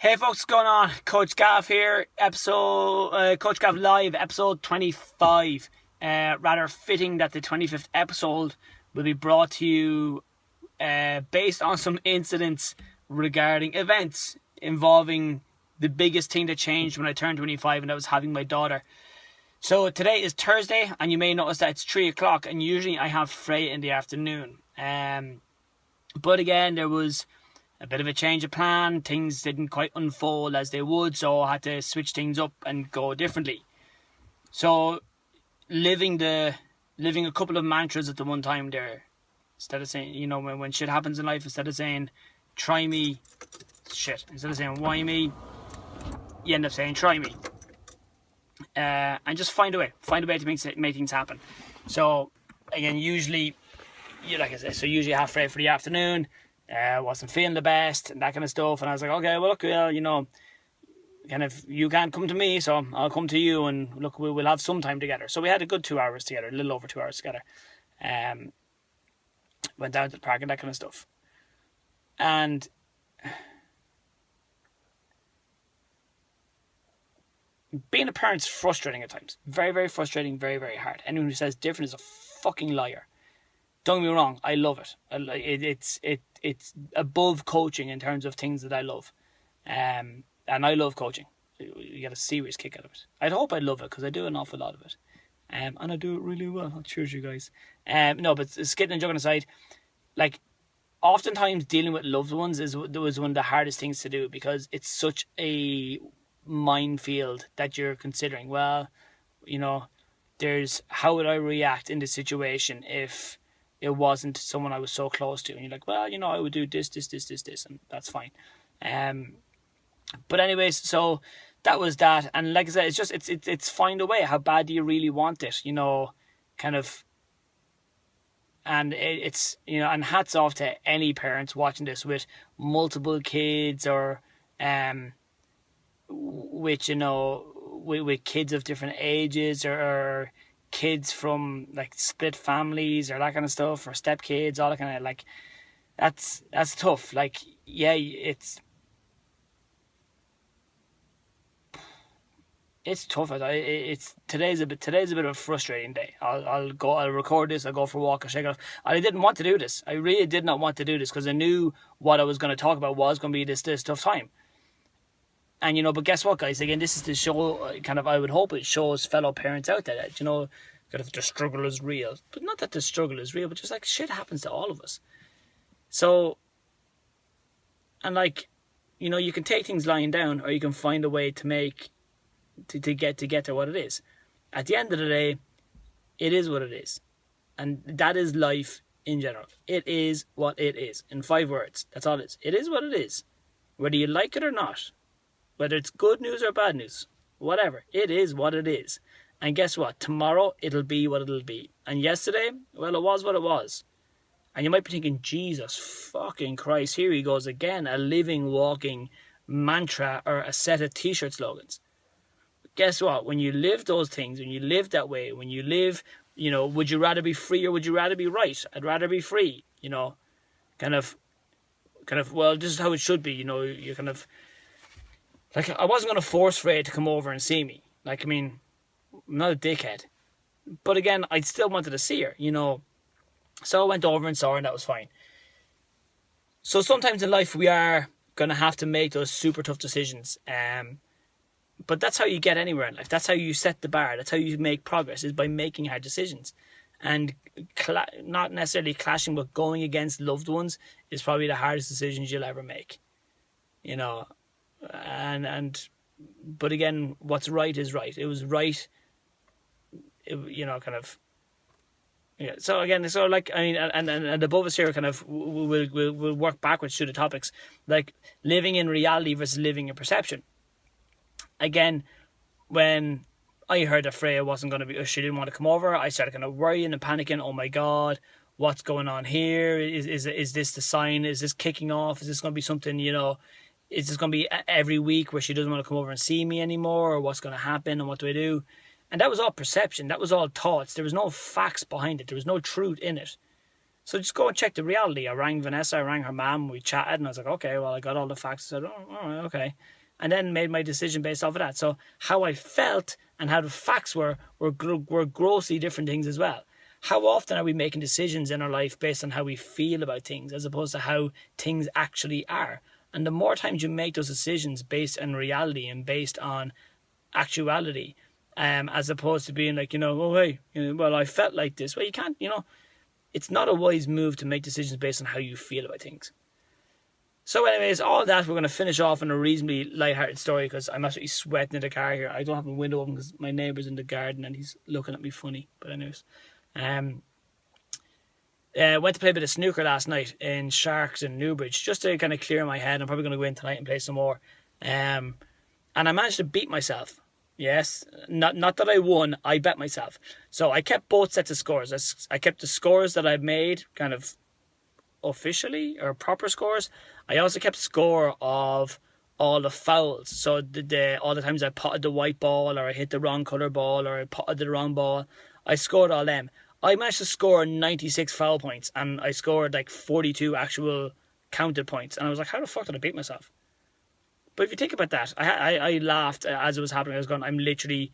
Hey folks, what's going on? Coach Gav here, Coach Gav Live, episode 25. Rather fitting that the 25th episode will be brought to you based on some incidents regarding events involving the biggest thing that changed when I turned 25, and that was having my daughter. So today is Thursday, and you may notice that it's 3 o'clock, and usually I have Freya in the afternoon. But again, there was a bit of a change of plan. Things didn't quite unfold as they would, so I had to switch things up and go differently. So living a couple of mantras at the one time there. Instead of saying, when shit happens in life, instead of saying try me, instead of saying why me, you end up saying try me. And just find a way to make things happen. So again, usually usually I have Fred for the afternoon. Wasn't feeling the best and that kind of stuff, and I was like, okay, well look, you can't come to me, so I'll come to you, and look, we'll have some time together. So we had a good 2 hours together, a little over 2 hours together. Went down to the park and that kind of stuff. And being a parent's frustrating at times. Very, very frustrating, very, very hard. Anyone who says different is a fucking liar. Don't get me wrong, I love it. It's above coaching in terms of things that I love. And I love coaching. You get a serious kick out of it. I'd hope I love it, because I do an awful lot of it. And I do it really well. Cheers, you guys. But skidding and joking aside, oftentimes dealing with loved ones was one of the hardest things to do, because it's such a minefield that you're considering. Well, there's how would I react in this situation if it wasn't someone I was so close to, and you're like, well, I would do this, and that's fine. But anyways, so that was that, and like I said, it's find a way. How bad do you really want it? And it's and hats off to any parents watching this with multiple kids, or with kids of different ages, or kids from split families or that kind of stuff, or step kids, all that kind of that's tough. It's tough. Today's a bit of a frustrating day. I'll record this, I'll go for a walk, I'll shake it off. I didn't want to do this. I really did not want to do this, because I knew what I was going to talk about was going to be this tough time. And but guess what, guys? Again, this is the show. I would hope it shows fellow parents out there that that the struggle is real, but not that the struggle is real, but just shit happens to all of us. So, and you can take things lying down, or you can find a way to get to what it is. At the end of the day, it is what it is, and that is life in general. It is what it is. In 5 words, that's all it is. It is what it is, whether you like it or not. Whether it's good news or bad news, whatever, it is what it is. And guess what? Tomorrow, it'll be what it'll be. And yesterday, well, it was what it was. And you might be thinking, Jesus fucking Christ, here he goes again, a living, walking mantra or a set of t-shirt slogans. But guess what? When you live those things, when you live that way, when you live, would you rather be free or would you rather be right? I'd rather be free, well, this is how it should be, you're I wasn't going to force Freya to come over and see me. I'm not a dickhead. But again, I still wanted to see her, So I went over and saw her, and that was fine. So sometimes in life, we are going to have to make those super tough decisions. But that's how you get anywhere in life. That's how you set the bar. That's how you make progress, is by making hard decisions. And not necessarily clashing, but going against loved ones is probably the hardest decisions you'll ever make. But again, what's right is right. It was right, So again, and above us here, we'll work backwards through the topics, living in reality versus living in perception. Again, when I heard that Freya wasn't going to be, or she didn't want to come over, I started worrying and panicking. Oh my God, what's going on here? Is this the sign? Is this kicking off? Is this going to be something, is this going to be every week where she doesn't want to come over and see me anymore, or what's going to happen, and what do I do? And that was all perception. That was all thoughts. There was no facts behind it. There was no truth in it. So just go and check the reality. I rang Vanessa, I rang her mum, we chatted, and I was like, okay, well, I got all the facts. I said, oh, all right, okay. And then made my decision based off of that. So how I felt and how the facts were grossly different things as well. How often are we making decisions in our life based on how we feel about things as opposed to how things actually are? And the more times you make those decisions based on reality and based on actuality, as opposed to being like, oh, hey, well, I felt like this. Well, you can't, it's not a wise move to make decisions based on how you feel about things. So anyways, all that, we're going to finish off on a reasonably light-hearted story because I'm absolutely sweating in the car here. I don't have a window open because my neighbour's in the garden and he's looking at me funny. But anyways, went to play a bit of snooker last night in Sharks in Newbridge just to kind of clear my head. I'm probably going to go in tonight and play some more. And I managed to beat myself. Yes, not that I won, I bet myself. So I kept both sets of scores. I kept the scores that I've made kind of officially or proper scores. I also kept score of all the fouls. So all the times I potted the white ball or I hit the wrong colour ball or I potted the wrong ball, I scored all them. I managed to score 96 foul points and I scored like 42 actual counted points. And I was like, how the fuck did I beat myself? But if you think about that, I laughed as it was happening. I was going, I'm literally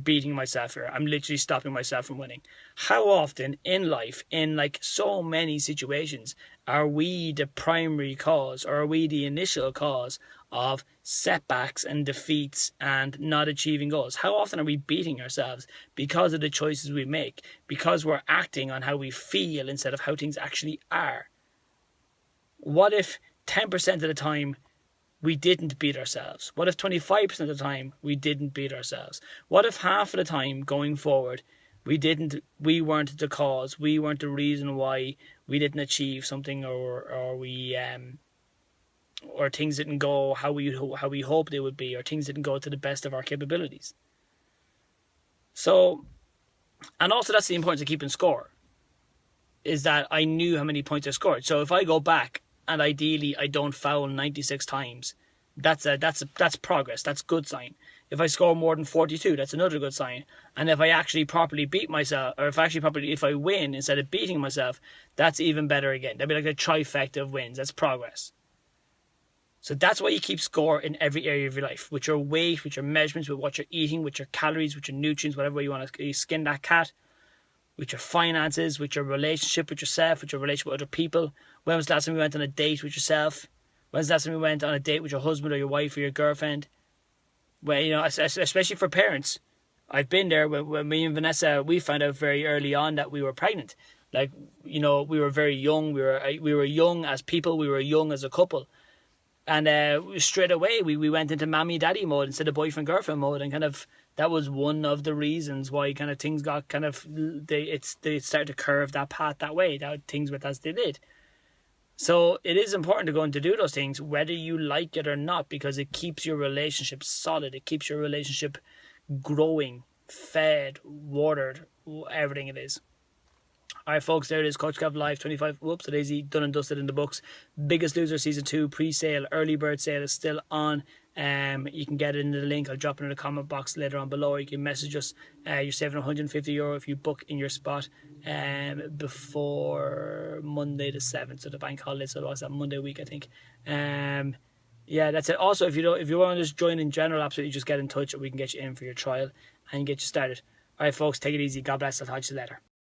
beating myself here. I'm literally stopping myself from winning. How often in life, in like so many situations, are we the primary cause or are we the initial cause of setbacks and defeats and not achieving goals? How often are we beating ourselves because of the choices we make? Because we're acting on how we feel instead of how things actually are? What if 10% of the time we didn't beat ourselves? What if 25% of the time we didn't beat ourselves? What if half of the time going forward we weren't the cause, we weren't the reason why we didn't achieve something or things didn't go how we hoped they would be, or things didn't go to the best of our capabilities? So, and also that's the importance of keeping score, is that I knew how many points I scored. So if I go back and ideally I don't foul 96 times, that's progress. That's a good sign. If I score more than 42, that's another good sign. And if I actually properly beat myself, or if I win instead of beating myself, that's even better again. That'd be like a trifecta of wins. That's progress. So that's why you keep score in every area of your life, with your weight, with your measurements, with what you're eating, with your calories, with your nutrients, whatever way you want to skin that cat, with your finances, with your relationship with yourself, with your relationship with other people. When was the last time you went on a date with yourself? When's the last time you went on a date with your husband or your wife or your girlfriend? Well, especially for parents. I've been there when me and Vanessa, we found out very early on that we were pregnant. Like, we were very young. We were young as people. We were young as a couple. And straight away, we went into mommy daddy mode instead of boyfriend girlfriend mode, and kind of that was one of the reasons why kind of things got kind of they started to curve that path that way. That things went as they did. So it is important to go and to do those things, whether you like it or not, because it keeps your relationship solid. It keeps your relationship growing, fed, watered, everything it is. All right, folks, there it is. Coach Kev Live 25. Whoops, it is done and dusted in the books. Biggest Loser Season 2 pre-sale, early bird sale is still on. You can get it in the link. I'll drop it in the comment box later on below. You can message us. You're saving €150 if you book in your spot before Monday the 7th, so the bank holiday. So that's that Monday week, I think. Yeah, that's it. Also, if you want to just join in general, absolutely just get in touch and we can get you in for your trial and get you started. All right, folks, take it easy. God bless. I'll talk to you later.